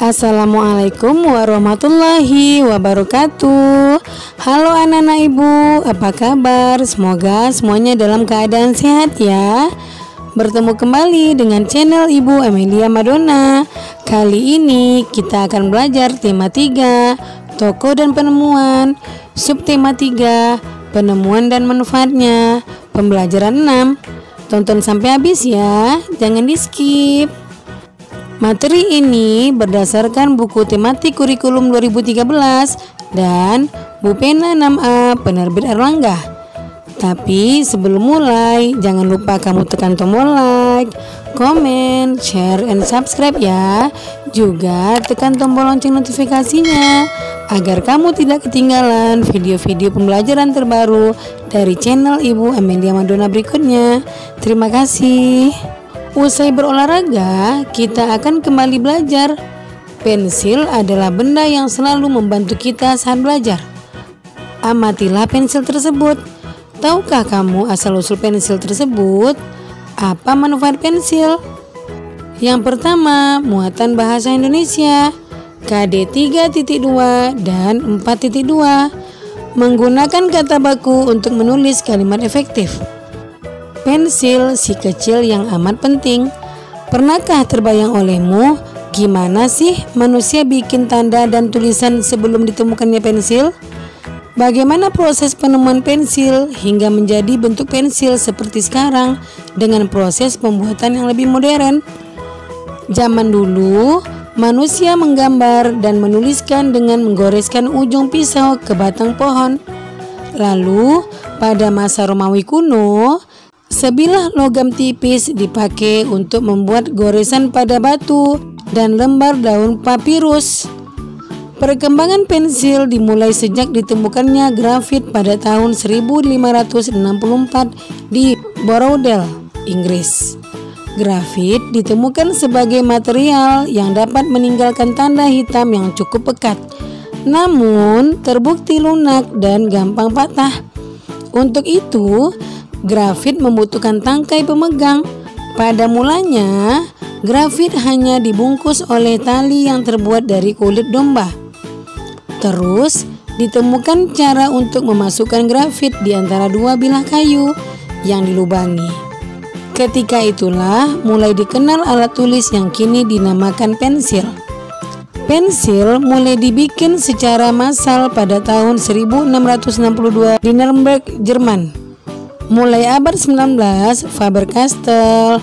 Assalamualaikum warahmatullahi wabarakatuh. Halo anak-anak ibu, apa kabar? Semoga semuanya dalam keadaan sehat ya. Bertemu kembali dengan channel Ibu Amelia Madonna. Kali ini kita akan belajar tema 3, tokoh dan penemuan. Subtema 3, penemuan dan manfaatnya. Pembelajaran 6. Tonton sampai habis ya, jangan di skip. Materi ini berdasarkan buku tematik kurikulum 2013 dan Bu Pena 6A penerbit Erlangga. Tapi sebelum mulai, jangan lupa kamu tekan tombol like, comment, share, and subscribe ya. Juga tekan tombol lonceng notifikasinya agar kamu tidak ketinggalan video-video pembelajaran terbaru dari channel Ibu Amelia Madonna berikutnya. Terima kasih. Usai berolahraga, kita akan kembali belajar. Pensil adalah benda yang selalu membantu kita saat belajar. Amatilah pensil tersebut. Tahukah kamu asal-usul pensil tersebut? Apa manfaat pensil? Yang pertama, muatan bahasa Indonesia KD 3.2 dan 4.2. Menggunakan kata baku untuk menulis kalimat efektif. Pensil si kecil yang amat penting. Pernahkah terbayang olehmu gimana sih manusia bikin tanda dan tulisan sebelum ditemukannya pensil? Bagaimana proses penemuan pensil hingga menjadi bentuk pensil seperti sekarang dengan proses pembuatan yang lebih modern? Zaman dulu, manusia menggambar dan menuliskan dengan menggoreskan ujung pisau ke batang pohon. Lalu, pada masa Romawi kuno, sebilah logam tipis dipakai untuk membuat goresan pada batu dan lembar daun papirus. Perkembangan pensil dimulai sejak ditemukannya grafit pada tahun 1564 di Bordeaux, Inggris. Grafit ditemukan sebagai material yang dapat meninggalkan tanda hitam yang cukup pekat, namun terbukti lunak dan gampang patah. Untuk itu, grafit membutuhkan tangkai pemegang. Pada mulanya, grafit hanya dibungkus oleh tali yang terbuat dari kulit domba. Terus, ditemukan cara untuk memasukkan grafit di antara dua bilah kayu yang dilubangi. Ketika itulah mulai dikenal alat tulis yang kini dinamakan pensil. Pensil mulai dibikin secara massal pada tahun 1662 di Nuremberg, Jerman. Mulai abad 19, Faber-Castell,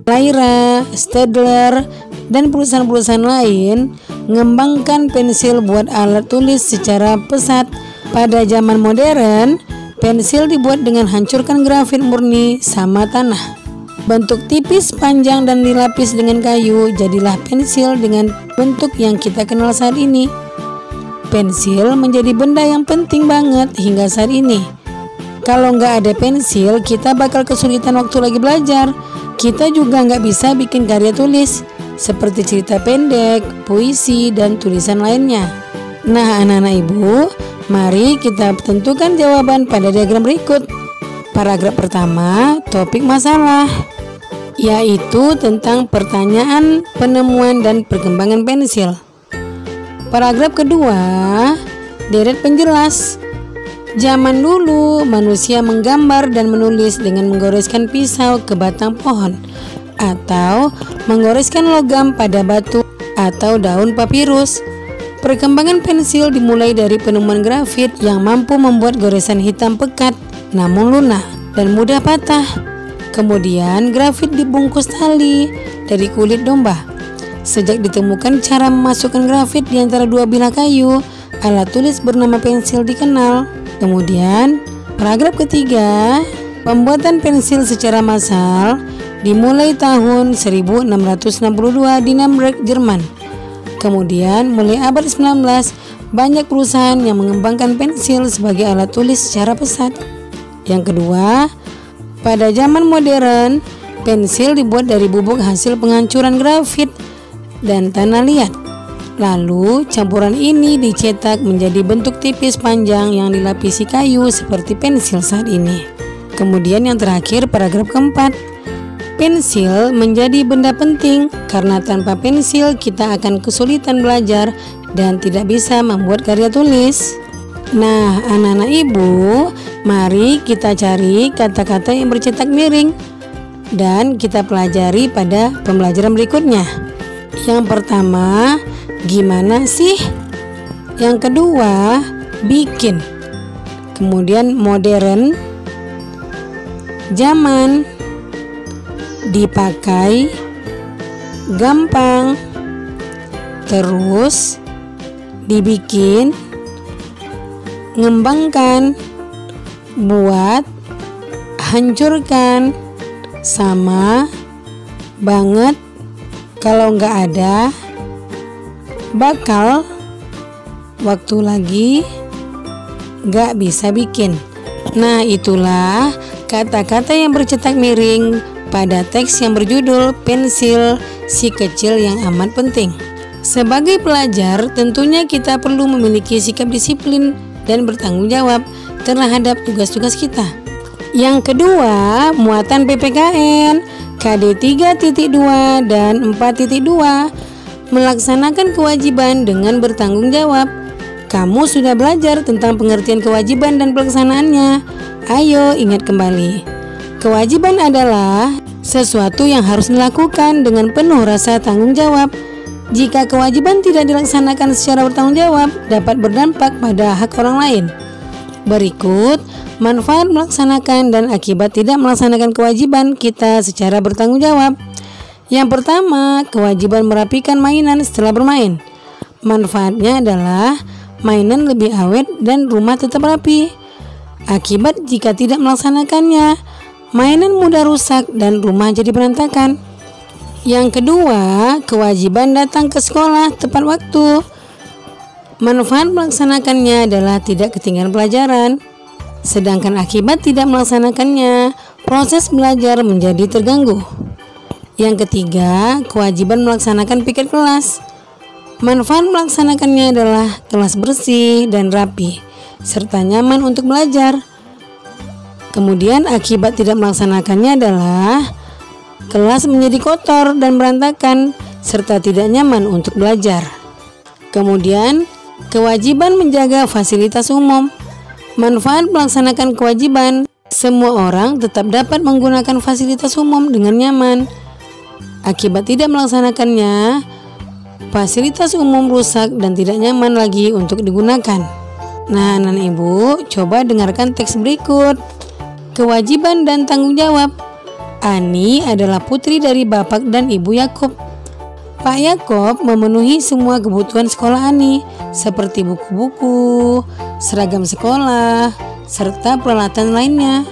Lyra, Staedtler, dan perusahaan-perusahaan lain mengembangkan pensil buat alat tulis secara pesat. Pada zaman modern, pensil dibuat dengan hancurkan grafit murni sama tanah. Bentuk tipis, panjang, dan dilapis dengan kayu, jadilah pensil dengan bentuk yang kita kenal saat ini. Pensil menjadi benda yang penting banget hingga saat ini. Kalau nggak ada pensil, kita bakal kesulitan waktu lagi belajar. Kita juga nggak bisa bikin karya tulis, seperti cerita pendek, puisi, dan tulisan lainnya. Nah, anak-anak ibu, mari kita tentukan jawaban pada diagram berikut. Paragraf pertama, topik masalah, yaitu tentang pertanyaan, penemuan, dan perkembangan pensil. Paragraf kedua, deret penjelas. Zaman dulu, manusia menggambar dan menulis dengan menggoreskan pisau ke batang pohon atau menggoreskan logam pada batu atau daun papirus. Perkembangan pensil dimulai dari penemuan grafit yang mampu membuat goresan hitam pekat namun lunak dan mudah patah. Kemudian grafit dibungkus tali dari kulit domba. Sejak ditemukan cara memasukkan grafit di antara dua bilah kayu, alat tulis bernama pensil dikenal. Kemudian, paragraf ketiga, pembuatan pensil secara massal dimulai tahun 1662 di Nuremberg, Jerman. Kemudian, mulai abad 19, banyak perusahaan yang mengembangkan pensil sebagai alat tulis secara pesat. Yang kedua, pada zaman modern, pensil dibuat dari bubuk hasil penghancuran grafit dan tanah liat. Lalu campuran ini dicetak menjadi bentuk tipis panjang yang dilapisi kayu seperti pensil saat ini. Kemudian yang terakhir, paragraf keempat, Pensil menjadi benda penting karena tanpa pensil kita akan kesulitan belajar dan tidak bisa membuat karya tulis. Nah, anak-anak ibu, mari kita cari kata-kata yang bercetak miring dan kita pelajari pada pembelajaran berikutnya. Yang pertama, gimana sih? Yang kedua, bikin. Kemudian modern, zaman, dipakai, gampang, terus, dibikin, ngembangkan, buat, hancurkan, sama, banget, kalau nggak ada, bakal, waktu lagi, nggak bisa bikin. Nah, itulah kata-kata yang bercetak miring pada teks yang berjudul Pensil, si kecil yang amat penting. Sebagai pelajar, tentunya kita perlu memiliki sikap disiplin dan bertanggung jawab terhadap tugas-tugas kita. Yang kedua, muatan PPKN KD 3.2 dan 4.2, melaksanakan kewajiban dengan bertanggung jawab. Kamu sudah belajar tentang pengertian kewajiban dan pelaksanaannya. Ayo ingat kembali. Kewajiban adalah sesuatu yang harus dilakukan dengan penuh rasa tanggung jawab. Jika kewajiban tidak dilaksanakan secara bertanggung jawab, dapat berdampak pada hak orang lain. Berikut manfaat melaksanakan dan akibat tidak melaksanakan kewajiban kita secara bertanggung jawab. Yang pertama, kewajiban merapikan mainan setelah bermain. Manfaatnya adalah mainan lebih awet dan rumah tetap rapi. Akibat jika tidak melaksanakannya, mainan mudah rusak dan rumah jadi berantakan. Yang kedua, kewajiban datang ke sekolah tepat waktu. Manfaat melaksanakannya adalah tidak ketinggalan pelajaran. Sedangkan akibat tidak melaksanakannya, proses belajar menjadi terganggu. Yang ketiga, kewajiban melaksanakan piket kelas. Manfaat melaksanakannya adalah kelas bersih dan rapi, serta nyaman untuk belajar. Kemudian akibat tidak melaksanakannya adalah kelas menjadi kotor dan berantakan serta tidak nyaman untuk belajar. Kemudian kewajiban menjaga fasilitas umum. Manfaat melaksanakan kewajiban, semua orang tetap dapat menggunakan fasilitas umum dengan nyaman. Akibat tidak melaksanakannya, fasilitas umum rusak dan tidak nyaman lagi untuk digunakan. Nah, anak ibu, coba dengarkan teks berikut. Kewajiban dan tanggung jawab. Ani adalah putri dari Bapak dan Ibu Yakob. Pak Yakob memenuhi semua kebutuhan sekolah Ani, seperti buku-buku, seragam sekolah, serta peralatan lainnya.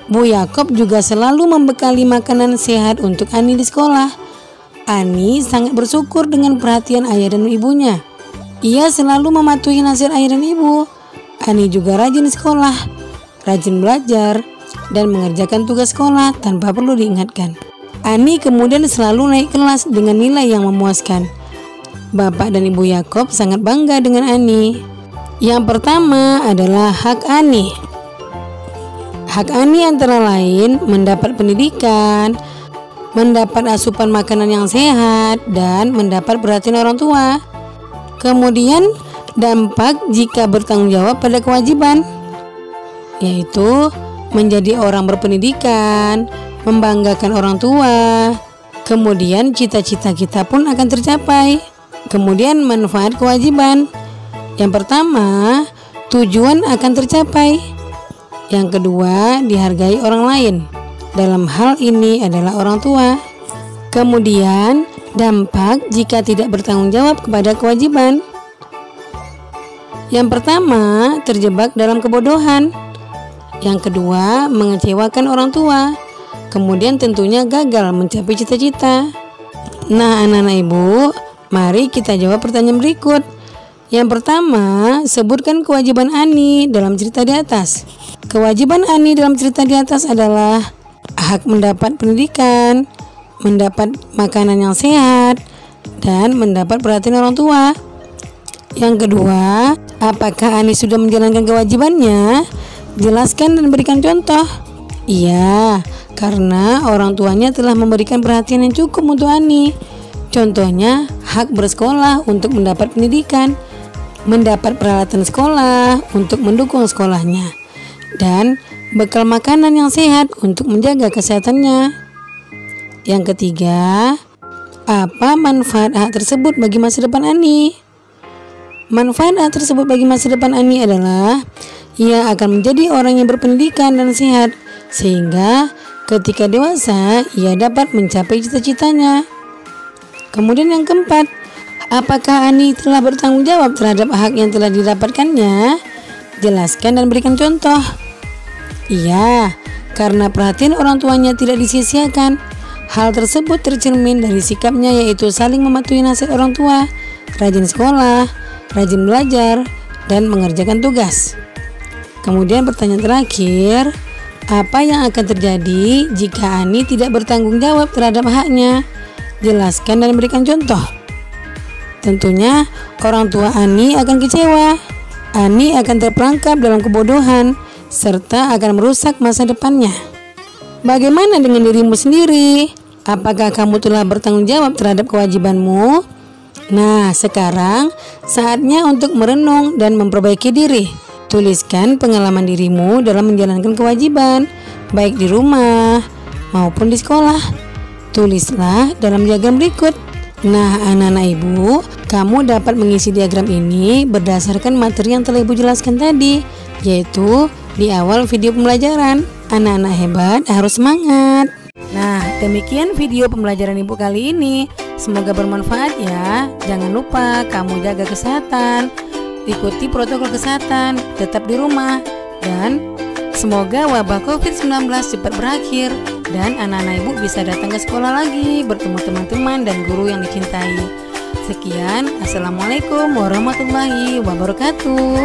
Bu Yakob juga selalu membekali makanan sehat untuk Ani di sekolah. Ani sangat bersyukur dengan perhatian ayah dan ibunya. Ia selalu mematuhi nasihat ayah dan ibu. Ani juga rajin sekolah, rajin belajar, dan mengerjakan tugas sekolah tanpa perlu diingatkan. Ani kemudian selalu naik kelas dengan nilai yang memuaskan. Bapak dan Ibu Yakob sangat bangga dengan Ani. Yang pertama adalah hak Ani. Hak Ani antara lain mendapat pendidikan, mendapat asupan makanan yang sehat, dan mendapat perhatian orang tua. Kemudian dampak jika bertanggung jawab pada kewajiban, yaitu menjadi orang berpendidikan, membanggakan orang tua. Kemudian cita-cita kita pun akan tercapai. Kemudian manfaat kewajiban. Yang pertama, tujuan akan tercapai. Yang kedua, dihargai orang lain. Dalam hal ini adalah orang tua. Kemudian dampak jika tidak bertanggung jawab kepada kewajiban. Yang pertama, terjebak dalam kebodohan. Yang kedua, mengecewakan orang tua. Kemudian tentunya gagal mencapai cita-cita. Nah, anak-anak ibu, mari kita jawab pertanyaan berikut. Yang pertama, sebutkan kewajiban Ani dalam cerita di atas. Kewajiban Ani dalam cerita di atas adalah hak mendapat pendidikan, mendapat makanan yang sehat, dan mendapat perhatian orang tua. Yang kedua, apakah Ani sudah menjalankan kewajibannya? Jelaskan dan berikan contoh. Iya, karena orang tuanya telah memberikan perhatian yang cukup untuk Ani. Contohnya, hak bersekolah untuk mendapat pendidikan, mendapat peralatan sekolah untuk mendukung sekolahnya, dan bekal makanan yang sehat untuk menjaga kesehatannya. Yang ketiga, apa manfaat hak tersebut bagi masa depan Ani? Manfaat hak tersebut bagi masa depan Ani adalah ia akan menjadi orang yang berpendidikan dan sehat, sehingga ketika dewasa ia dapat mencapai cita-citanya. Kemudian yang keempat, apakah Ani telah bertanggung jawab terhadap hak yang telah didapatkannya? Jelaskan dan berikan contoh. Iya, karena perhatian orang tuanya tidak disia-siakan. Hal tersebut tercermin dari sikapnya, yaitu saling mematuhi nasihat orang tua, rajin sekolah, rajin belajar, dan mengerjakan tugas. Kemudian pertanyaan terakhir, apa yang akan terjadi jika Ani tidak bertanggung jawab terhadap haknya? Jelaskan dan berikan contoh. Tentunya orang tua Ani akan kecewa. Ani akan terperangkap dalam kebodohan serta akan merusak masa depannya. Bagaimana dengan dirimu sendiri? Apakah kamu telah bertanggung jawab terhadap kewajibanmu? Nah, sekarang saatnya untuk merenung dan memperbaiki diri. Tuliskan pengalaman dirimu dalam menjalankan kewajiban, baik di rumah maupun di sekolah. Tulislah dalam diagram berikut. Nah, anak-anak ibu, kamu dapat mengisi diagram ini berdasarkan materi yang telah ibu jelaskan tadi, yaitu di awal video pembelajaran. Anak-anak hebat harus semangat. Nah, demikian video pembelajaran ibu kali ini. Semoga bermanfaat ya. Jangan lupa kamu jaga kesehatan, ikuti protokol kesehatan, tetap di rumah, dan semoga wabah COVID-19 cepat berakhir dan anak-anak ibu bisa datang ke sekolah lagi, bertemu teman-teman dan guru yang dicintai. Sekian, assalamualaikum warahmatullahi wabarakatuh.